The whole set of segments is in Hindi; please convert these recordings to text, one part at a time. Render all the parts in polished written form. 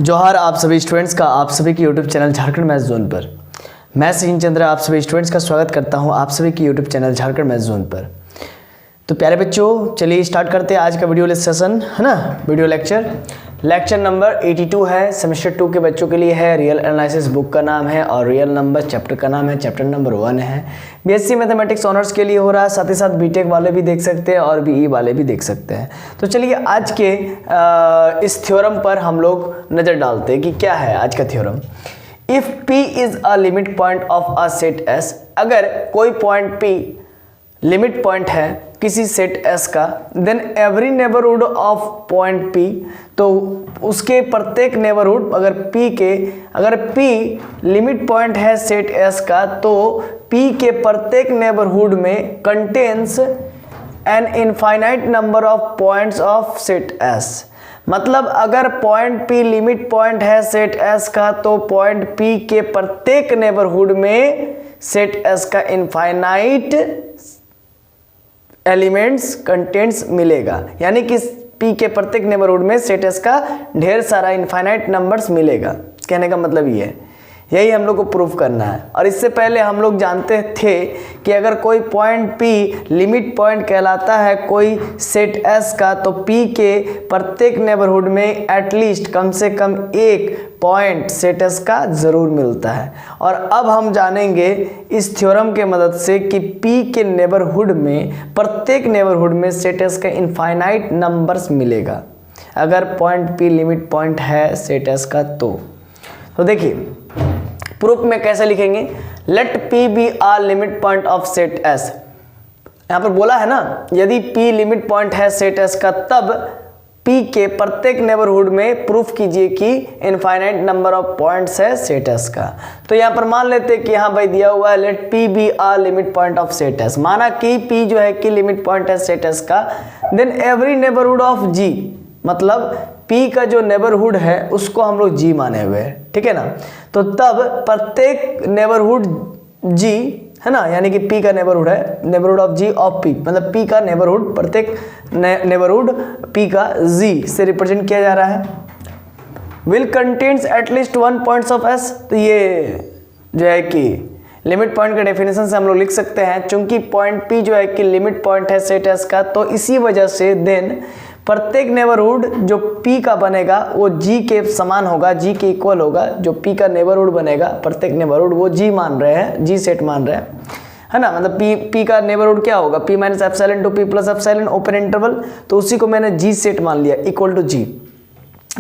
जोहार आप सभी स्टूडेंट्स का आप सभी के YouTube channel Jharkhand maths zone पर। मैं सचिन चंद्र आप सभी स्टूडेंट्स का स्वागत करता हूं आप सभी के YouTube channel Jharkhand maths zone पर। तो प्यारे बच्चों, चलिए स्टार्ट करते हैं आज का वीडियो सेशन, है ना। वीडियो लेक्चर नंबर 82 है, सेमेस्टर 2 के बच्चों के लिए है। रियल एनालिसिस बुक का नाम है और रियल नंबर चैप्टर का नाम है, चैप्टर नंबर 1 है। बीएससी मैथमेटिक्स ऑनर्स के लिए हो रहा है, साथ ही साथ बीटेक वाले भी देख सकते हैं और बीई वाले भी देख सकते हैं। तो चलिए आज के इस थ्योरम पर हम लोग नज़र डालते हैं कि क्या है आज का theorem. If P is a limit point of a set S, अगर कोई पॉइंट P लिमिट पॉइंट है किसी सेट S का, then every neighbourhood of point P, तो उसके प्रत्येक नेबरहुड अगर P लिमिट पॉइंट है सेट S का, तो P के प्रत्येक नेबरहुड में contains an infinite number of points of set S। मतलब अगर पॉइंट P लिमिट पॉइंट है सेट S का, तो पॉइंट P के प्रत्येक नेबरहुड में सेट S का इनफाइनाइट एलिमेंट्स कंटेंट्स मिलेगा, यानी कि P के प्रत्येक नेबरहुड में सेट S का ढेर सारा इनफाइनाइट नंबर्स मिलेगा। कहने का मतलब ये है, यही हम लोग को प्रूफ करना है। और इससे पहले हम लोग जानते थे कि अगर कोई पॉइंट P लिमिट पॉइंट कहलाता है कोई सेट S का, तो P के प्रत्येक नेबरहुड में एटलीस्ट कम से कम एक पॉइंट सेट S का ज़रूर मिलता है। और अब हम जानेंगे इस थ्योरम के मदद से कि P के नेबरहुड में, प्रत्येक नेबरहुड में सेट S का इनफाइनाइट नंबर्स मिलेगा अगर पॉइंट P लिमिट पॉइंट है सेट S का। तो देखिए प्रूफ में कैसे लिखेंगे। Let P be a limit point of set S। यहाँ पर बोला है ना, यदि P लिमिट पॉइंट है सेट S का, तब P के प्रत्येक नेबरहुड में प्रूफ कीजिए कि इनफाइनाइट नंबर ऑफ पॉइंट्स है सेट S का। तो यहाँ पर मान लेते हैं कि हाँ भाई दिया हुआ है let P be a limit point of set S। माना कि P जो है कि लिमिट पॉइंट है सेट S का, then every neighbourhood of G, मतलब P का जो नेबरहुड है उसको हम लोग G माने हुए हैं, ठीक है ना। तो तब प्रत्येक नेबरहुड G है ना, यानी कि P का नेबरहुड है, neighbourhood of G of P, मतलब P का नेबरहुड, प्रत्येक नेबरहुड P का G से रिप्रेजेंट किया जा रहा है। Will contains at least 1 points of S। तो ये जो है कि लिमिट पॉइंट का डेफिनेशन से हम लोग लिख सकते हैं, चूंकि पॉइंट P जो है कि लिमिट पॉइंट है सेट S का, तो इसी वजह से देन प्रत्येक नेबरहुड जो P का बनेगा वो G के समान होगा, G के इक्वल होगा। जो P का नेबरहुड बनेगा, प्रत्येक नेबरहुड वो G मान रहे हैं, G सेट मान रहे हैं, है ना। मतलब P का नेबरहुड क्या होगा, P minus epsilon to P plus epsilon open interval, तो उसी को मैंने G सेट मान लिया इक्वल टू G।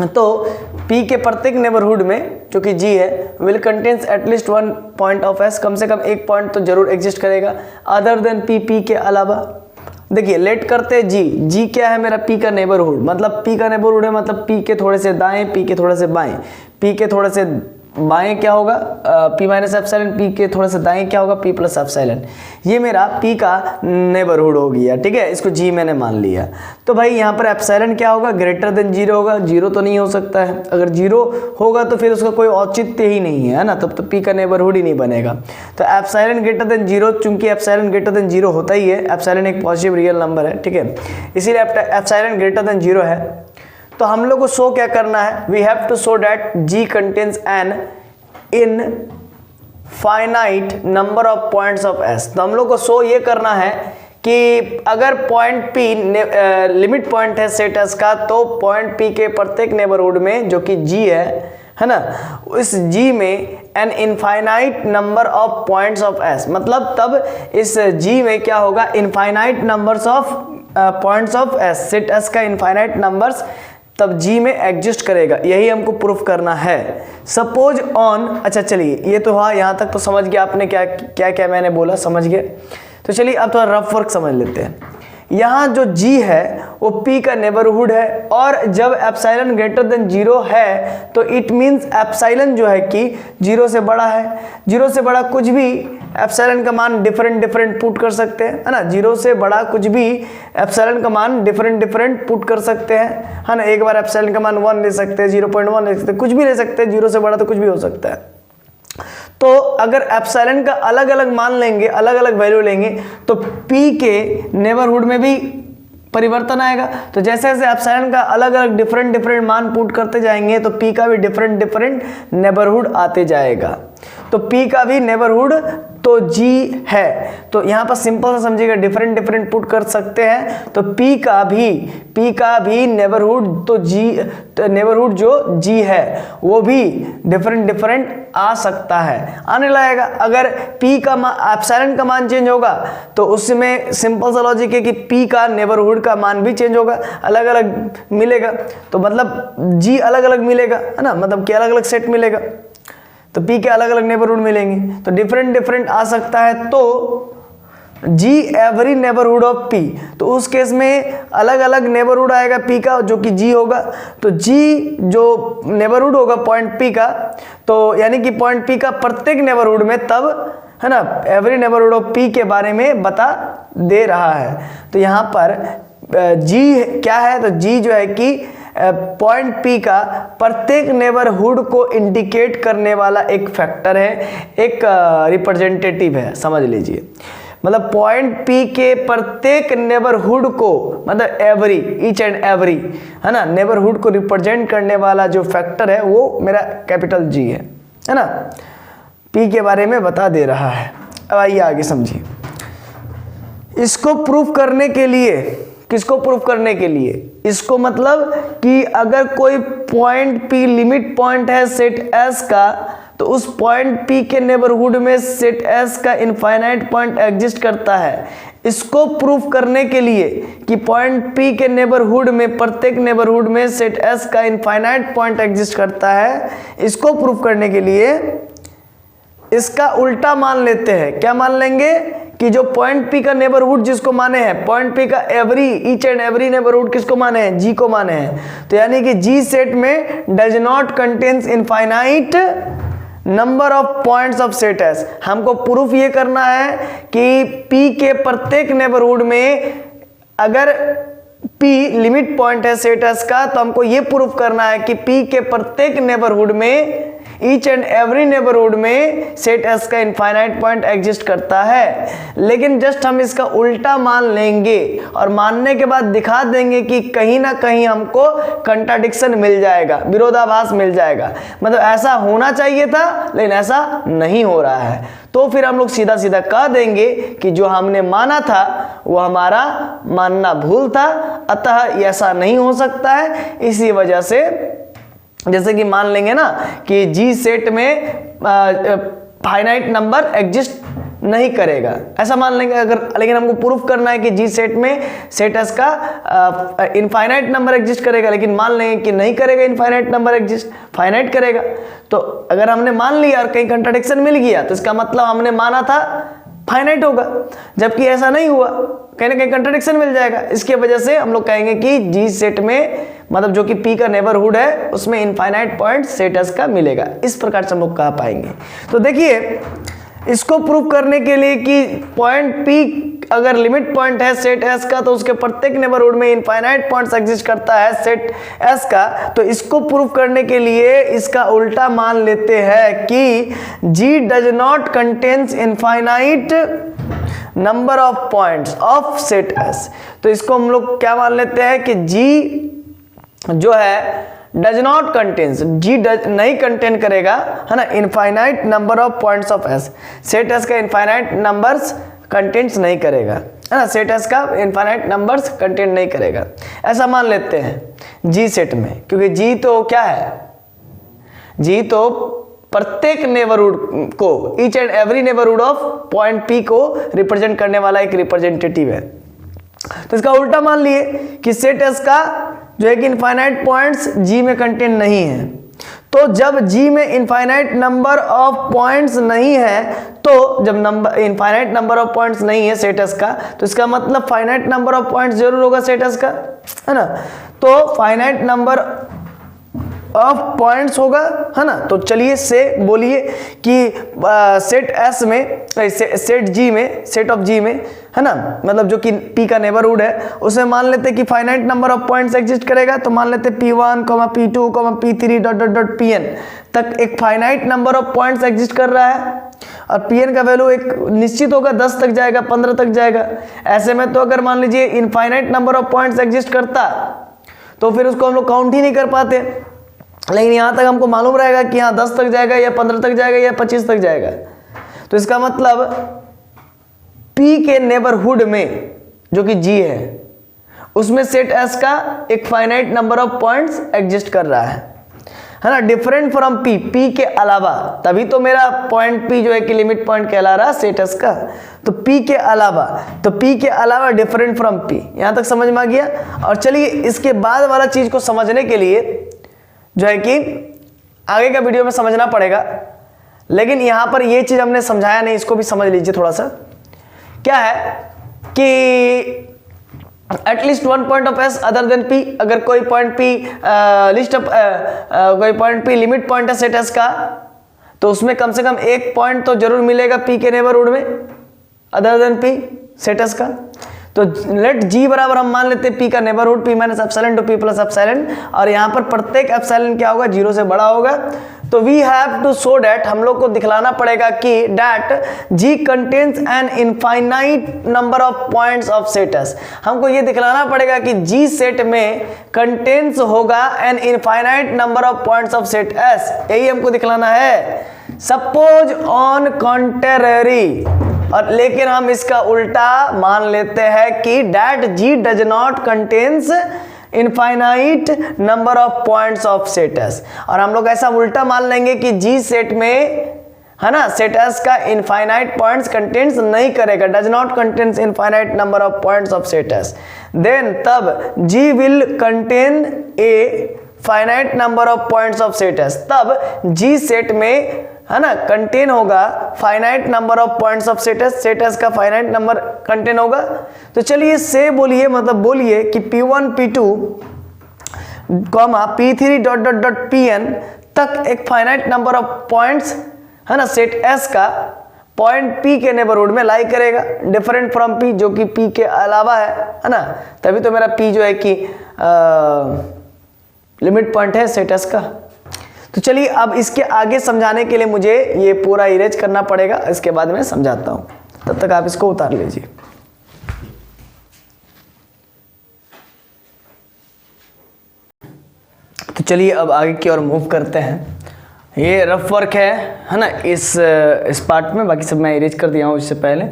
तो P के प्रत्येक नेबरहुड में जो कि G है, will contains at least 1 point of S, कम से कम एक पॉइंट तो जरूर एग्जिस्ट करेगा अदर देन P के अलावा। देखिए लेट करते हैं G क्या है मेरा P का नेबरहुड, मतलब P का नेबरहुड है मतलब P के थोड़े से दाएं, P के थोड़े से बाएं। P के थोड़े से बाएं क्या होगा P माइनस एप्सिलॉन, P के थोड़े से दाएं क्या होगा P प्लस एप्सिलॉन। ये मेरा P का नेबरहुड हो गया, ठीक है, इसको G मैंने मान लिया। तो भाई यहाँ पर एप्सिलॉन क्या होगा, ग्रेटर देन 0 होगा। 0 तो नहीं हो सकता है, अगर 0 होगा तो फिर उसका कोई औचित्य ही नहीं है ना, तब तो P का नेबरहुड ही नहीं बनेगा। तो एप्सिलॉन ग्रेटर देन 0, चूंकि एप्सिलॉन ग्रेटर देन 0 होता ही है, एप्सिलॉन एक पॉजिटिव रियल नंबर है, ठीक है, इसीलिए एप्सिलॉन ग्रेटर देन 0 है। तो हम लोग को शो क्या करना है, we have to show that G contains an infinite number of points of S। तो हम लोग को शो ये करना है कि अगर पॉइंट P लिमिट पॉइंट है सेट S का, तो पॉइंट P के प्रत्येक नेबरहुड में जो कि G है ना, उस G में N infinite number of points of S, मतलब तब इस G में क्या होगा, infinite numbers of points of S, set S का इनफाइनाइट नंबर्स तब G में एग्जिस्ट करेगा। यही हमको प्रूफ करना है। सपोज ऑन, अच्छा चलिए ये तो हाँ, यहाँ तक तो समझ गया आपने क्या क्या क्या मैंने बोला, समझ गए। तो चलिए अब थोड़ा रफ वर्क समझ लेते हैं। यहाँ जो G है वो P का नेबरहुड है, और जब एप्सिलॉन ग्रेटर देन 0 है तो इट मीन्स एप्सिलॉन जो है कि 0 से बड़ा है। 0 से बड़ा कुछ भी एप्सिलॉन का मान डिफरेंट पुट कर सकते हैं, है ना। 0 से बड़ा कुछ भी एप्सिलॉन का मान डिफरेंट पुट कर सकते हैं, है ना। एक बार एप्सिलॉन का मान 1 ले सकते हैं, 0.1 ले सकते हैं, कुछ भी ले सकते हैं। 0 से बड़ा तो कुछ भी हो सकता है। तो अगर एप्सिलॉन का अलग अलग मान लेंगे, अलग अलग वैल्यू लेंगे, तो P के नेबरहुड में भी परिवर्तन आएगा। तो जैसे जैसे एप्सिलॉन का अलग अलग डिफरेंट मान पुट करते जाएंगे तो पी का भी डिफरेंट नेबरहुड आते जाएगा। तो पी का भी नेबरहुड तो जी है, तो यहाँ पर सिंपल सा समझिएगा, डिफरेंट पुट कर सकते हैं। तो पी का भी नेबरहुड तो जी, तो नेबरहुड जो जी है वो भी डिफरेंट आ सकता है, आने लगेगा। अगर पी का एप्सिलॉन का मान चेंज होगा तो उसमें सिंपल सा लॉजिक है कि पी का नेबरहुड का मान भी चेंज होगा, अलग अलग मिलेगा। तो मतलब जी अलग अलग मिलेगा, है ना, मतलब कि अलग अलग सेट मिलेगा, तो पी के अलग अलग नेबरहुड मिलेंगे, तो डिफरेंट आ सकता है। तो जी एवरी नेबरहुड ऑफ पी, तो उस केस में अलग अलग नेबरहुड आएगा पी का जो कि जी होगा। तो जी जो नेबरहुड होगा पॉइंट पी का, तो यानी कि पॉइंट पी का प्रत्येक नेबरहुड में तब, है ना, एवरी नेबरहुड ऑफ पी के बारे में बता दे रहा है। तो यहाँ पर जी क्या है, तो जी जो है कि पॉइंट पी का प्रत्येक नेबरहुड को इंडिकेट करने वाला एक फैक्टर है, एक रिप्रेजेंटेटिव है, समझ लीजिए। मतलब पॉइंट पी के प्रत्येक नेबरहुड को, मतलब एवरी, ईच एंड एवरी, है ना, नेबरहुड को रिप्रेजेंट करने वाला जो फैक्टर है वो मेरा कैपिटल जी है ना, पी के बारे में बता दे रहा है। अब आइए आगे समझिए। इसको प्रूफ करने के लिए, किसको प्रूफ करने के लिए, इसको मतलब कि अगर कोई पॉइंट पी लिमिट पॉइंट है सेट एस का, तो उस पॉइंट पी के नेबरहुड में सेट एस का इनफाइनाइट पॉइंट एग्जिस्ट करता है। इसको प्रूफ करने के लिए कि पॉइंट पी के नेबरहुड में, प्रत्येक नेबरहुड में सेट एस का इनफाइनाइट पॉइंट एग्जिस्ट करता है, इसको प्रूफ करने के लिए इसका उल्टा मान लेते हैं। क्या मान लेंगे कि जो पॉइंट पी का नेबरहुड जिसको माने हैं, पॉइंट पी का every, each and every neighbourhood किसको माने हैं, जी को माने हैं। तो यानी कि जी सेट में does not contains infinite number of points of set S. हमको प्रूफ ये करना है कि पी के प्रत्येक नेबरहुड में, अगर पी लिमिट पॉइंट है सेट एस का, तो हमको ये प्रूफ करना है कि पी के प्रत्येक नेबरहुड में, ईच एंड एवरी नेबरहुड में सेट एस का इनफाइनाइट पॉइंट एग्जिस्ट करता है। लेकिन जस्ट हम इसका उल्टा मान लेंगे और मानने के बाद दिखा देंगे कि कहीं ना कहीं हमको कंट्राडिक्शन मिल जाएगा, विरोधाभास मिल जाएगा, मतलब ऐसा होना चाहिए था लेकिन ऐसा नहीं हो रहा है। तो फिर हम लोग सीधा सीधा कह देंगे कि जो हमने माना था वो हमारा मानना भूल था, अतः ऐसा नहीं हो सकता है। इसी वजह से जैसे कि मान लेंगे ना कि जी सेट में फाइनाइट नंबर एग्जिस्ट नहीं करेगा, ऐसा मान लेंगे अगर, लेकिन हमको प्रूफ करना है कि जी सेट में सेट एस का इनफाइनाइट नंबर एग्जिस्ट करेगा, लेकिन मान लेंगे कि नहीं करेगा इनफाइनाइट नंबर एग्जिस्ट, फाइनाइट करेगा। तो अगर हमने मान लिया और कहीं कंट्राडिक्शन मिल गया तो इसका मतलब हमने माना था फाइनाइट होगा, जबकि ऐसा नहीं हुआ, कहीं ना कहीं कंट्राडिक्शन मिल जाएगा। इसकी वजह से हम लोग कहेंगे कि जी सेट में, मतलब जो कि पी का नेबरहुड है, उसमें इनफाइनाइट पॉइंट सेट एस का मिलेगा। इस प्रकार से हम लोग कह पाएंगे। तो देखिए, इसको प्रूव करने के लिए कि पॉइंट पी अगर लिमिट पॉइंट है सेट एस का, तो उसके प्रत्येक नेबरहुड में इनफाइनाइट पॉइंट्स एग्जिस्ट करता है सेट एस का। तो इसको प्रूव करने के लिए इसका उल्टा मान लेते हैं कि G does not contains infinite number of points of set S. तो इसको हम लोग क्या मान लेते हैं कि जी जो है does not contains, G does नहीं कंटेन करेगा, है ना, infinite number of points of S. Set S का इनफाइनाइट नंबर्स कंटेंट्स नहीं करेगा, है ना, सेट एस का इनफाइनाइट नंबर्स कंटेंट नहीं करेगा, ऐसा मान लेते हैं जी सेट में। क्योंकि जी तो क्या है, जी तो प्रत्येक नेबरहुड को, each and every neighbourhood of point P को रिप्रेजेंट करने वाला एक रिप्रेजेंटेटिव है। तो इसका उल्टा मान लिए कि सेट एस का जो है कि इनफाइनाइट पॉइंट्स जी में कंटेंट नहीं है। तो जब जी में इनफाइनाइट नंबर ऑफ पॉइंट्स नहीं है, तो जब number infinite number of points नहीं है सेट एस का, तो इसका मतलब फाइनाइट नंबर ऑफ पॉइंट्स जरूर होगा सेट एस का, है ना। तो फाइनाइट नंबर ऑफ पॉइंट्स होगा, है ना। तो चलिए से बोलिए कि सेट एस में, सेट जी में, सेट ऑफ जी में, है ना, मतलब जो कि पी का नेबरहुड है, उसमें मान लेते हैं कि finite number of points exist करेगा। तो मान लेते हैं P1, P2, P3 ... Pn तक एक finite number of points exist कर रहा है। और Pn का वैल्यू एक निश्चित होगा, 10 तक जाएगा, 15 तक जाएगा। ऐसे में तो अगर मान लीजिए infinite number of points exist करता तो फिर उसको हम लोग काउंट ही नहीं कर पाते, लेकिन यहाँ तक हमको मालूम रहेगा कि हाँ 10 तक जाएगा या 15 तक जाएगा या 25 तक जाएगा। तो इसका मतलब P के नेबरहुड में जो कि G है उसमें सेट S का एक finite number of points exist कर रहा है ना, डिफरेंट फ्रॉम P के अलावा। तभी तो मेरा पॉइंट P जो है कि लिमिट पॉइंट कहला रहा है सेट S का। तो P के अलावा, तो P के अलावा डिफरेंट फ्रॉम P, यहां तक समझ में आ गया। और चलिए इसके बाद वाला चीज को समझने के लिए जो है कि आगे का वीडियो में समझना पड़ेगा, लेकिन यहां पर ये चीज हमने समझाया नहीं, इसको भी समझ लीजिए थोड़ा सा। क्या है कि at least one point of S other than P, अगर कोई पॉइंट P लिस्ट ऑफ कोई पॉइंट P लिमिट पॉइंट है सेट S का, तो उसमें कम से कम एक पॉइंट तो जरूर मिलेगा P के नेबरहुड में other than P set S का। तो लेट G बराबर हम मान लेते हैं P का neighbourhood P minus epsilon to P plus epsilon, और यहाँ पर प्रत्येक एप्सिलॉन क्या होगा, 0 से बड़ा होगा। तो we have to show that, हम लोग को दिखलाना पड़ेगा कि that G contains an infinite number of points of set S। हमको ये दिखलाना पड़ेगा कि G सेट में कंटेन्स होगा an infinite number of points of set S, यही हमको दिखलाना है। सपोज ऑन कॉन्ट्रेरी, और लेकिन हम इसका उल्टा मान लेते हैं कि that G does not contains infinite number of points of set S, और हम लोग ऐसा उल्टा मान लेंगे कि G सेट में है ना सेट S का इनफाइनाइट पॉइंट्स कंटेन्स नहीं करेगा, does not contains infinite number of points of set S, then तब G will contain a finite number of points of set S, तब G सेट में है ना कंटेन होगा finite number of points of set S का फाइनाइट नंबर कंटेन होगा। तो चलिए से बोलिए, मतलब बोलिए कि P1 P2 P3 dot dot dot Pn तक एक फाइनाइट नंबर ऑफ पॉइंट्स है ना सेट S का पॉइंट P के नेबरहुड में लाई करेगा, डिफरेंट फ्रॉम P जो कि P के अलावा है ना। तभी तो मेरा P जो है कि लिमिट पॉइंट है सेट S का। तो चलिए अब इसके आगे समझाने के लिए मुझे ये पूरा इरेज करना पड़ेगा, इसके बाद मैं समझाता हूं, तब तक आप इसको उतार लीजिए। तो चलिए अब आगे की ओर मूव करते हैं। ये रफ वर्क है ना इस पार्ट में, बाकी सब मैं इरेज कर दिया हूँ इससे पहले।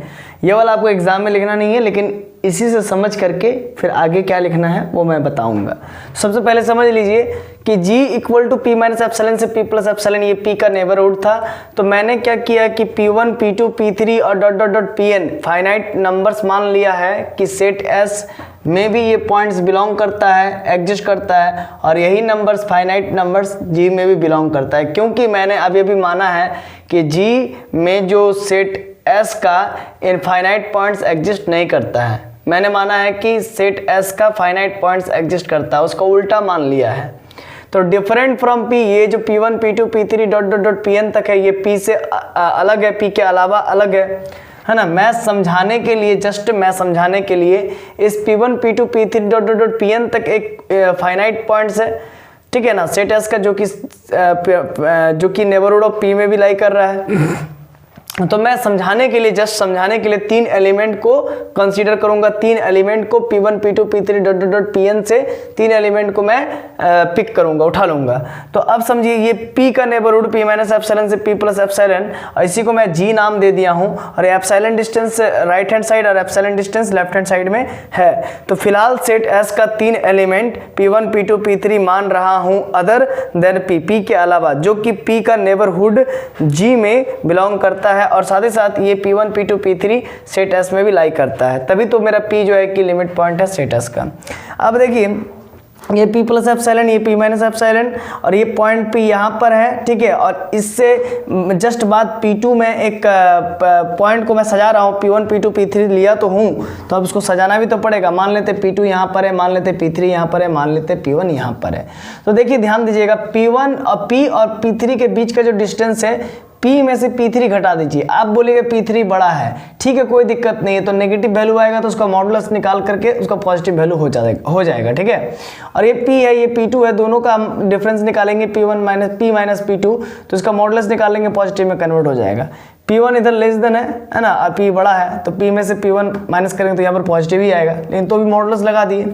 ये वाला आपको एग्जाम में लिखना नहीं है, लेकिन इसी से समझ करके फिर आगे क्या लिखना है वो मैं बताऊंगा। सबसे पहले समझ लीजिए कि G equal to P minus epsilon से P प्लस एप्सिलॉन, ये P का नेबरहुड था। तो मैंने क्या किया कि P1 P2 P3 और dot dot dot Pn finite numbers मान लिया है कि सेट S में भी ये पॉइंट्स बिलोंग करता है, एग्जिस्ट करता है, और यही नंबर्स फाइनाइट नंबर्स G में भी बिलोंग करता है, क्योंकि मैंने अभी भी माना है कि G में जो सेट S का इनफाइनाइट पॉइंट्स एग्जिस्ट नहीं करता है। मैंने माना है कि सेट S का फाइनाइट पॉइंट्स एग्जिस्ट करता है, उसको उल्टा मान लिया है। तो डिफरेंट फ्रॉम P, ये जो P1 P2 P3 dot dot dot Pn तक है, ये P से अलग है, P के अलावा अलग है ना। मैं समझाने के लिए, जस्ट मैं समझाने के लिए इस P1 P2 P3 dot dot dot Pn तक एक फाइनाइट पॉइंट्स है, ठीक है ना, सेट S का जो कि नेबरहुड ऑफ P में भी लाई कर रहा है। तो मैं समझाने के लिए, जस्ट समझाने के लिए 3 एलिमेंट को कंसीडर करूंगा, 3 एलिमेंट को P1 P2 P3 dot dot dot Pn से 3 एलिमेंट को मैं पिक करूंगा, उठा लूंगा। तो अब समझिए ये P का नेबरहुड P माइनस एप्सिलॉन से P प्लस एप्सिलॉन, और इसी को मैं G नाम दे दिया हूं, और epsilon distance right hand side और epsilon distance left hand side में है। तो फिलहाल सेट S का 3 एलिमेंट P1 P2 P3 मान रहा हूं अदर देन P के अलावा, जो कि P का नेबरहुड G में बिलोंग करता है, और साथ ही साथ ये P1 P2 P3 set S में भी लाई करता है। तभी तो मेरा P जो है कि लिमिट पॉइंट है सेट S का। अब देखिए ये P प्लस एप्सिलॉन, ये P माइनस एप्सिलॉन, और ये पॉइंट P यहाँ पर है, ठीक है। और इससे जस्ट बाद P2 में एक पॉइंट को मैं सजा रहा हूँ, P1 P2 P3 लिया तो हूँ, तो अब इसको सजाना भी तो पड़ेगा। मान लेते P2 यहाँ पर है, मान लेते P3 यहाँ पर है, मान लेते P1 यहाँ पर है। तो देखिए ध्यान दीजिएगा, P1 और P और P3 के बीच का जो डिस्टेंस है, P में से P3 घटा दीजिए। आप बोलिएगा P3 बड़ा है, ठीक है, कोई दिक्कत नहीं है। तो नेगेटिव वैल्यू आएगा तो उसका मॉडुलस निकाल करके उसका पॉजिटिव वैल्यू हो जाएगा, ठीक है। और ये P है, ये P2 है, दोनों का हम डिफरेंस निकालेंगे P1 minus P minus P2, तो इसका मॉडुलस निकालेंगे, पॉजिटिव में कन्वर्ट हो जाएगा। P1 इधर लेस देन है ना, और P बड़ा है, तो P में से P1 माइनस करेंगे तो यहाँ पर पॉजिटिव ही आएगा, लेकिन तो भी मॉडुलस लगा दिए।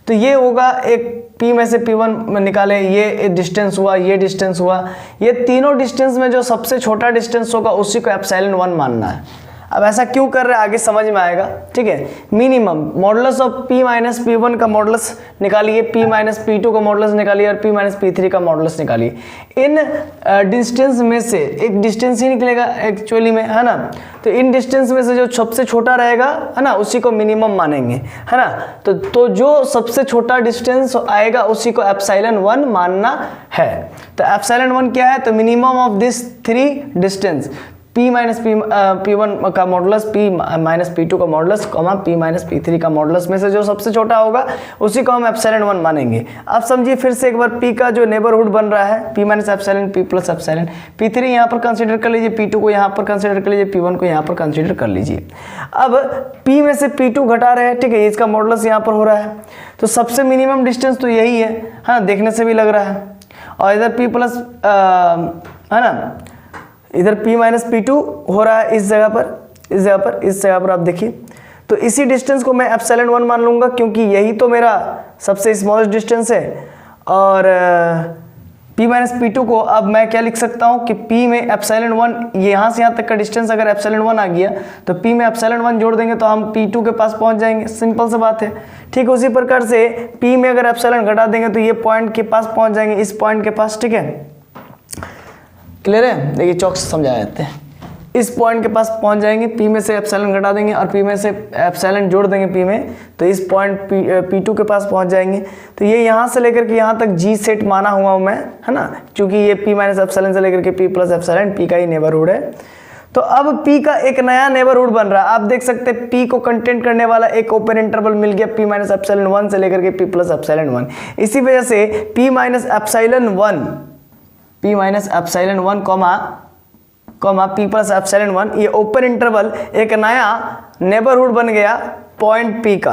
तो ये होगा एक P में से P1 में निकाले, ये डिस्टेंस हुआ, ये डिस्टेंस हुआ, ये तीनों डिस्टेंस में जो सबसे छोटा डिस्टेंस होगा उसी को एप्सिलॉन 1 मानना है। अब ऐसा क्यों कर रहे हैं आगे समझ में आएगा, ठीक है। Minimum modulus of P minus P1 का मॉडुलस निकालिए, P माइनस P2 का मॉडुलस निकालिए और P माइनस P3 का मॉडुलस निकालिए। इन डिस्टेंस में से एक डिस्टेंस ही निकलेगा एक्चुअली में, है ना। तो इन डिस्टेंस में से जो सबसे छोटा रहेगा, है ना, उसी को मिनिमम मानेंगे, है ना। तो जो सबसे छोटा डिस्टेंस आएगा उसी को एप्सिलॉन 1 मानना है। तो एप्सिलॉन 1 क्या है, तो minimum of this 3 distance, P minus P1 का मॉडुलस, P माइनस P2 का मॉडुलस, P माइनस P3 का मॉडुलस में से जो सबसे छोटा होगा उसी को हम एप्सिलॉन 1 मानेंगे। अब समझिए फिर से एक बार P का जो नेबरहुड बन रहा है, P minus epsilon, P plus epsilon, P3 यहाँ पर कंसीडर कर लीजिए, P2 को यहाँ पर कंसीडर कर लीजिए, P1 को यहाँ पर कंसीडर कर लीजिए। अब P में से P2 घटा रहे हैं, ठीक है, इसका मॉडुलस यहाँ पर हो रहा है, तो सबसे मिनिमम डिस्टेंस तो यही है, हाँ, देखने से भी लग रहा है। और इधर P प्लस, है ना, इधर P माइनस P2 हो रहा है इस जगह पर आप देखिए। तो इसी डिस्टेंस को मैं एप्सिलॉन 1 मान लूँगा, क्योंकि यही तो मेरा सबसे स्मॉलेस्ट डिस्टेंस है। और P माइनस P2 को अब मैं क्या लिख सकता हूँ कि P में एप्सिलॉन 1, यहाँ से यहाँ तक का डिस्टेंस अगर एप्सिलॉन 1 आ गया तो P में एप्सिलॉन 1 जोड़ देंगे तो हम P2 के पास पहुँच जाएंगे, सिंपल सा बात है। ठीक है, उसी प्रकार से P में अगर एप्सिलॉन घटा देंगे तो ये पॉइंट के पास पहुँच जाएंगे, इस पॉइंट के पास, ठीक है, क्लियर है। देखिए चौक से समझा जाते हैं, इस पॉइंट के पास पहुंच जाएंगे, P में से एप्सिलॉन घटा देंगे और P में से एप्सिलॉन जोड़ देंगे P में, तो इस पॉइंट P2 के पास पहुंच जाएंगे। तो ये यहाँ से लेकर के यहाँ तक G सेट माना हुआ हूँ मैं, है ना, क्योंकि ये P माइनस एप्सिलॉन से लेकर के P प्लस एप्सिलॉन P का ही नेबरहुड है। तो अब P का एक नया नेबरहुड बन रहा है, आप देख सकते हैं P को कंटेंट करने वाला एक ओपन इंटरवल मिल गया P माइनस एप्सिलॉन 1 से लेकर के P प्लस एप्सिलॉन 1। इसी वजह से P minus epsilon 1 comma P plus epsilon 1, ये ओपन इंटरवल एक नया नेबरहुड बन गया पॉइंट P का।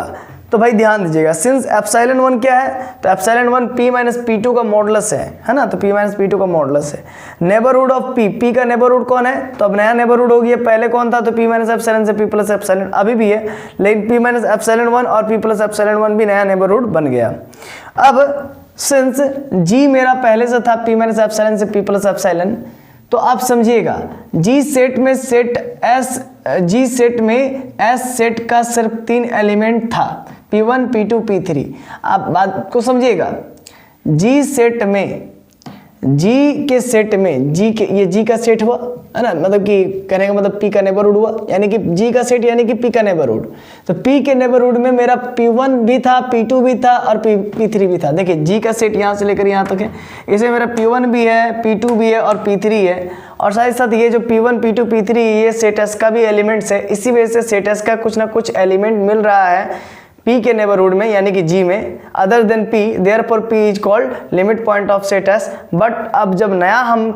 तो भाई ध्यान दीजिएगा, सिंस एप्सिलॉन 1 क्या है, तो एप्सिलॉन 1 P माइनस P2 का मॉडुलस है ना, तो P माइनस P2 का मॉडुलस है। नेबरहुड ऑफ P का नेबरहुड कौन है, तो अब नया नेबरहुड हो गया, पहले कौन था, तो P माइनस एप्सिलॉन से P प्लस एप्सिलॉन, अभी भी है, लेकिन P माइनस एप्सिलॉन 1 और P प्लस एप्सिलॉन 1 भी नया नेबरहुड बन गया। अब सिंस G मेरा पहले से था P माइनस एप्सिलॉन से P प्लस एप्सिलॉन, तो आप समझिएगा G सेट में S सेट का सिर्फ 3 एलिमेंट था, P1 P2 P3। आप बात को समझिएगा, G ये G का सेट हुआ, है ना, मतलब कि कहने का मतलब P का नेबरहुड हुआ, यानी कि G का सेट यानी कि P का नेबरहुड। तो P के नेबरहुड में मेरा P1 भी था, P2 भी था और P3 भी था। देखिए G का सेट यहाँ से लेकर यहाँ तक है, इसमें मेरा P1 भी है, P2 भी है और P3 है, और साथ ही साथ ये जो P1 P2 P3 ये सेट S का भी एलिमेंट्स है। इसी वजह से सेट S का कुछ ना कुछ एलिमेंट मिल रहा है P के नेबरहुड में, यानी कि G में, other than P, therefore P is called limit point of set S। But अब जब नया हम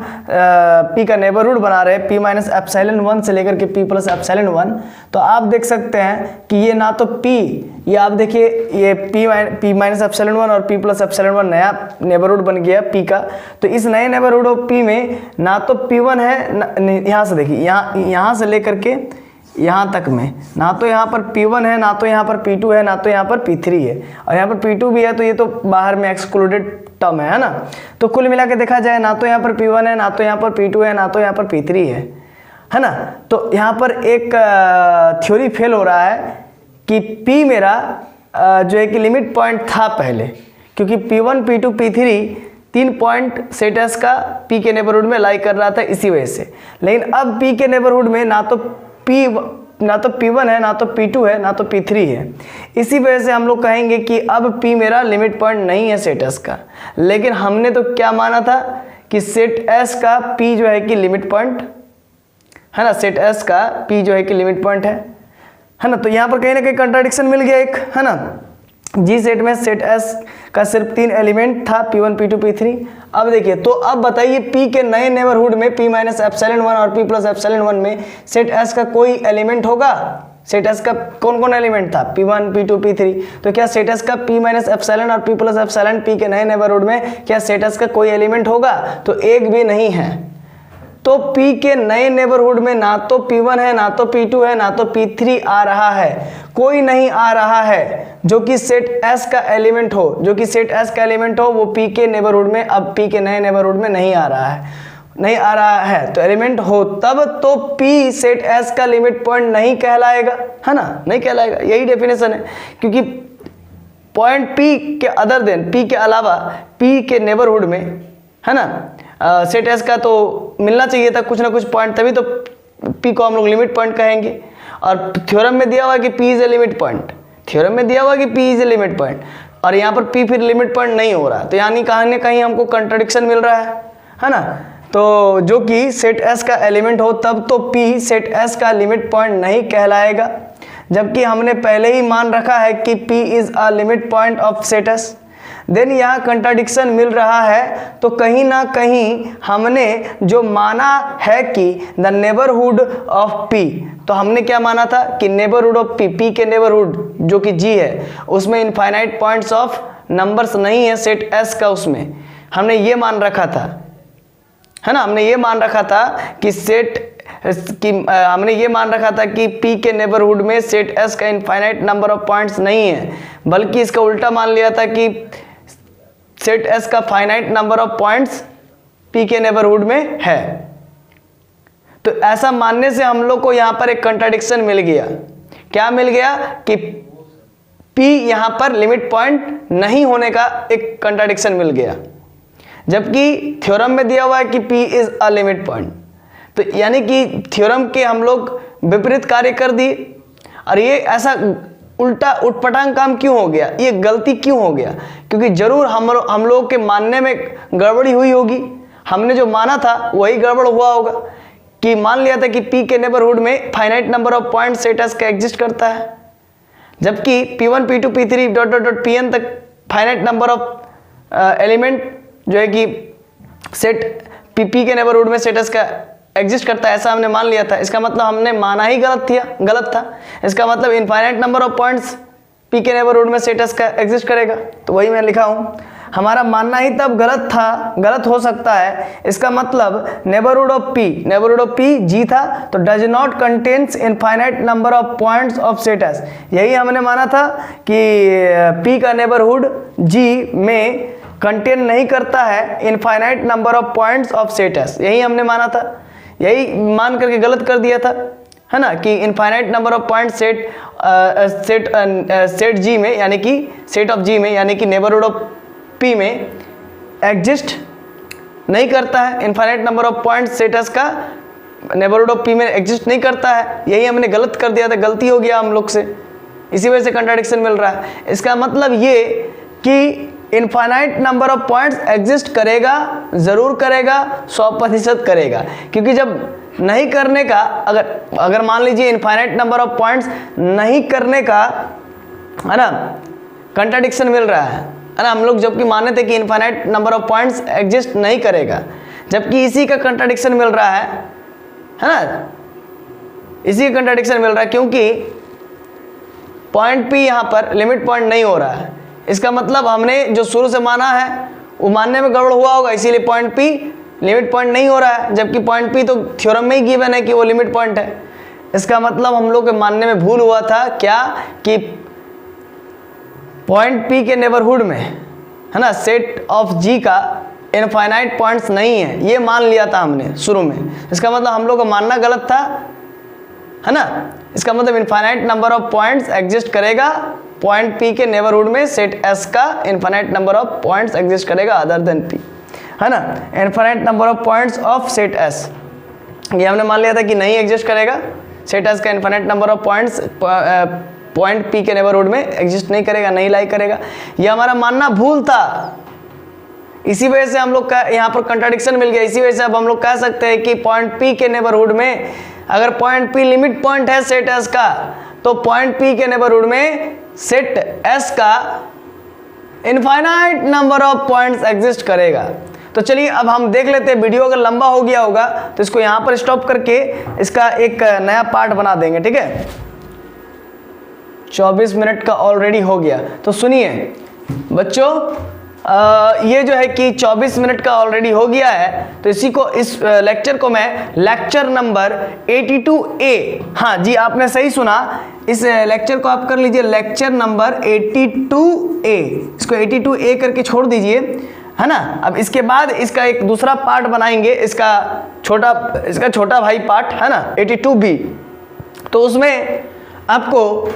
P का नेबरहुड बना रहे हैं P माइनस एप्सिलॉन 1 से लेकर के P प्लस एप्सिलॉन 1, तो आप देख सकते हैं कि ये ना तो P, ये आप देखिए ये P माइनस एप्सिलॉन 1 और P प्लस एप्सिलॉन 1 नया नेबरहुड बन गया P का। तो इस नए नेबरहुड ऑफ P में ना तो P1 है, यहाँ से देखिए, यहाँ से लेकर के यहाँ तक में ना तो यहाँ पर P1 है, ना तो यहाँ पर P2 है, ना तो यहाँ पर P3 है, और यहाँ पर P2 भी है, तो ये तो बाहर में एक्सक्लूडेड टर्म है ना। तो कुल मिला के देखा जाए, ना तो यहाँ पर P1 है, ना तो यहाँ पर P2 है, ना तो यहाँ पर P3 है ना। तो यहाँ पर एक थ्योरी फेल हो रहा है कि P मेरा जो है कि लिमिट पॉइंट था पहले, क्योंकि P1 P2 P3 3 point set S का P के नेबरहुड में लाई कर रहा था, इसी वजह से। लेकिन अब P के नेबरहुड में ना तो P1 है, ना तो P2 है, ना तो P3 है। इसी वजह से हम लोग कहेंगे कि अब P मेरा लिमिट पॉइंट नहीं है सेट S का। लेकिन हमने तो क्या माना था कि सेट S का P जो है कि लिमिट पॉइंट है ना, सेट S का P जो है कि लिमिट पॉइंट है ना। तो यहाँ पर कहीं ना कहीं कंट्राडिक्शन मिल गया एक, है ना। G सेट में सेट S का सिर्फ 3 एलिमेंट था, P1 P2 P3। अब देखिए, तो अब बताइए P के नए नेबरहुड में P माइनस एप्सिलॉन 1 और P प्लस एप्सिलॉन 1 में सेट S का कोई एलिमेंट होगा? सेट S का कौन कौन एलिमेंट था? P1 P2 P3। तो क्या सेट S का P माइनस एप्सिलॉन और P प्लस एप्सिलॉन P के नए नेबरहुड में क्या सेट S का कोई एलिमेंट होगा? तो एक भी नहीं है। तो P के नए नेबरहुड में ना तो P1 है, ना तो P2 है, ना तो P3 आ रहा है, कोई नहीं आ रहा है जो कि सेट S का एलिमेंट हो, जो कि सेट S का एलिमेंट हो, वो P के नेबरहुड में, अब P के नए नेबरहुड में नहीं आ रहा है, नहीं आ रहा है, तो एलिमेंट हो तब तो P सेट S का लिमिट पॉइंट नहीं कहलाएगा, है ना, नहीं कहलाएगा, यही डेफिनेशन है। क्योंकि पॉइंट P के अदर देन, P के अलावा P के नेबरहुड में, है ना, सेट S का तो मिलना चाहिए था कुछ ना कुछ पॉइंट, तभी तो P को हम लोग लिमिट पॉइंट कहेंगे। और थ्योरम में दिया हुआ कि P is a limit point, theorem में दिया हुआ कि P is a limit point, और यहाँ पर P फिर लिमिट पॉइंट नहीं हो रहा, तो यानी कहीं ना कहीं हमको कंट्राडिक्शन मिल रहा है ना। तो जो कि सेट S का एलिमेंट हो तब तो P सेट S का लिमिट पॉइंट नहीं कहलाएगा, जबकि हमने पहले ही मान रखा है कि P is a limit point of set S। Then यहाँ कंट्राडिक्शन मिल रहा है, तो कहीं ना कहीं हमने जो माना है कि द नेबरहुड ऑफ P, तो हमने क्या माना था कि नेबरहुड ऑफ P के नेबरहुड जो कि G है, उसमें इनफाइनाइट पॉइंट्स ऑफ नंबर्स नहीं है सेट S का, उसमें हमने ये मान रखा था, है ना, हमने ये मान रखा था कि हमने ये मान रखा था कि P के नेबरहुड में सेट S का इनफाइनाइट नंबर ऑफ पॉइंट्स नहीं है, बल्कि इसका उल्टा मान लिया था कि सेट S का finite number of points P के नेबरहुड में है। तो ऐसा मानने से हम लोग को यहाँ पर एक कंट्राडिक्शन मिल गया। क्या मिल गया कि P यहाँ पर लिमिट पॉइंट नहीं होने का एक कंट्राडिक्शन मिल गया, जबकि थ्योरम में दिया हुआ है कि P is a limit point. तो यानी कि थ्योरम के हम लोग विपरीत कार्य कर दिए, और ये ऐसा उल्टा उटपटांग काम क्यों हो गया, ये गलती क्यों हो गया? क्योंकि जरूर हम लोग के मानने में गड़बड़ी हुई होगी, हमने जो माना था वही गड़बड़ हुआ होगा कि मान लिया था कि P के नेबरहुड में finite number of point set S का एग्जिस्ट करता है, जबकि P1 P2 P3 dot dot dot Pn तक फाइनाइट नंबर ऑफ एलिमेंट जो है कि सेट P के नेबरहुड में सेट S का एग्जिस्ट करता है, ऐसा हमने मान लिया था। इसका मतलब हमने माना ही गलत था। इसका मतलब infinite number of points P के नेबरहुड में सेट S का एग्जिस्ट करेगा, तो वही मैं लिखा हूँ। हमारा मानना ही तब गलत हो सकता है। इसका मतलब नेबरहुड ऑफ P G था, तो does not contains infinite number of points of set S। यही हमने माना था कि P का नेबरहुड G में कंटेन नहीं करता है infinite number of points of set S, यही हमने माना था। यही मान करके गलत कर दिया था, है ना, कि infinite number of point set G में, यानी कि सेट ऑफ G में, यानी कि नेबरहुड ऑफ P में एग्जिस्ट नहीं करता है। Infinite number of point set S का नेबरहुड ऑफ P में एग्जिस्ट नहीं करता है, यही हमने गलत कर दिया था, गलती हो गया हम लोग से, इसी वजह से कंट्राडिक्शन मिल रहा है। इसका मतलब ये कि infinite number of points exist करेगा, जरूर करेगा, 100% करेगा, क्योंकि जब नहीं करने का, अगर मान लीजिए इनफाइनाइट नंबर ऑफ पॉइंट्स नहीं करने का, है ना, कंट्राडिक्शन मिल रहा है ना, हम लोग जबकि माने थे कि infinite number of points exist नहीं करेगा, जबकि इसी का कंट्राडिक्शन मिल रहा है ना, इसी का कंट्राडिक्शन मिल रहा है, क्योंकि पॉइंट P यहाँ पर लिमिट पॉइंट नहीं हो रहा है। इसका मतलब हमने जो शुरू से माना है वो मानने में गड़बड़ हुआ होगा, इसीलिए पॉइंट P लिमिट पॉइंट नहीं हो रहा है, जबकि पॉइंट P तो थ्योरम में ही गिवन है कि वो लिमिट पॉइंट है। इसका मतलब हम लोग के मानने में भूल हुआ था, क्या कि पॉइंट P के नेबरहुड में, है ना, सेट ऑफ G का इनफाइनाइट पॉइंट्स नहीं है, ये मान लिया था हमने शुरू में। इसका मतलब हम लोग का मानना गलत था, है ना। इसका मतलब infinite number of points exist करेगा, पॉइंट P के नेबरहुड में सेट S का infinite number of points exist करेगा अदर देन P, है ना। Infinite number of points of set S, ये हमने मान लिया था कि नहीं एग्जिस्ट करेगा, सेट S का infinite number of points point P के नेबरहुड में एग्जिस्ट नहीं करेगा, नहीं लाई करेगा, ये हमारा मानना भूल था। इसी वजह से हम लोग का यहाँ पर कंट्राडिक्शन मिल गया। इसी वजह से अब हम लोग कह सकते हैं कि पॉइंट P के नेबरहुड में, अगर पॉइंट P लिमिट पॉइंट है सेट S का, तो पॉइंट P के नेबरहुड में सेट S का infinite number of points exist करेगा। तो चलिए अब हम देख लेते हैं, वीडियो अगर लंबा हो गया होगा तो इसको यहाँ पर स्टॉप करके इसका एक नया पार्ट बना देंगे, ठीक है। 24 मिनट का ऑलरेडी हो गया। तो सुनिए बच्चों, ये जो है कि 24 मिनट का ऑलरेडी हो गया है, तो इस लेक्चर को मैं लेक्चर नंबर 82A, हाँ जी आपने सही सुना, इस लेक्चर को आप कर लीजिए लेक्चर नंबर 82A, इसको 82A करके छोड़ दीजिए, है ना। अब इसके बाद इसका एक दूसरा पार्ट बनाएंगे, इसका छोटा भाई पार्ट है ना 82B, तो उसमें आपको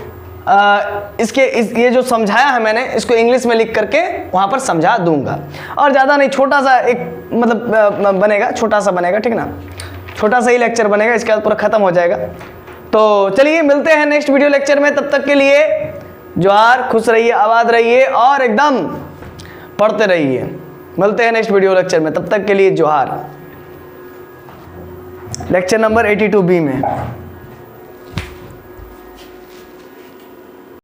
ये जो समझाया है मैंने इसको इंग्लिश में लिख करके वहां पर समझा दूंगा, और ज़्यादा नहीं, छोटा सा एक मतलब बनेगा, छोटा सा बनेगा, ठीक ना, छोटा सा ही लेक्चर बनेगा, इसके बाद पूरा खत्म हो जाएगा। तो चलिए मिलते हैं नेक्स्ट वीडियो लेक्चर में, तब तक के लिए जोहार, खुश रहिए, आबाद रहिए और एकदम पढ़ते रहिए। मिलते हैं नेक्स्ट वीडियो लेक्चर में, तब तक के लिए जोहार, लेक्चर नंबर 82B में।